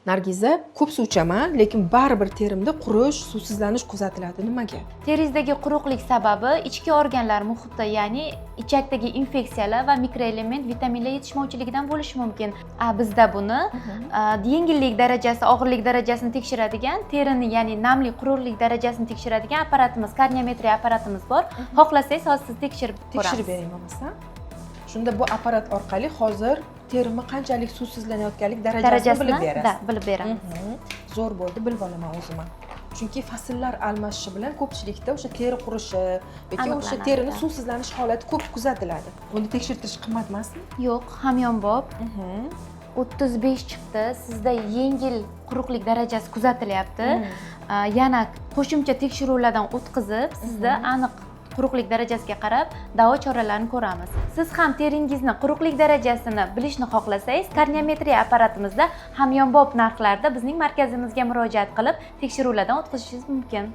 Nargiza, ko'p suv ichaman, lekin baribir terimda qurish, suvsizlanish kuzatiladi. Nimaga? Terizdagi quruqlik sababi ichki organlar muhiti, ya'ni ichakdagi infeksiyalar va mikroelement vitaminlar yetishmovchiligidan bo'lishi mumkin. Bizda buni yengillik darajasi, og'irlik darajasini tekshiradigan, terini, ya'ni namlik, quruqlik darajasini tekshiradigan apparatimiz, karniometriya apparatimiz bor. Xohlasangiz hozir siz tekshirib ko'ramiz. Tekshirib bering bo'lmasa. Shunda bu apparat orqali hozir terimi qanchalik suvsizlanayotganlik darajasini bilib berasiz. Bilib beraman. Zo'r bo'ldi, bilib olaman o'zim ham. Chunki fasllar almashishi bilan ko'pchilikda o'sha teri qurishi yoki o'sha terini suvsizlanish holati ko'p kuzatiladi. Buni tekshirtirish qimmat emasmi? Yo'q, hamyonbop. 35 chiqdi. Sizda yengil quruqlik darajasi kuzatilyapti. Yana qo'shimcha tekshiruvlardan o'tkazib, sizda aniq quruqlik darajasiga qarab davo choralarini ko'ramiz. Siz ham teringizni quruqlik darajasini bilishni xohlasangiz, karniometriya apparatimizda hamyonbop narxlarda bizning markazimizga murojaat qilib, tekshiruvlardan o'tkazishingiz mumkin.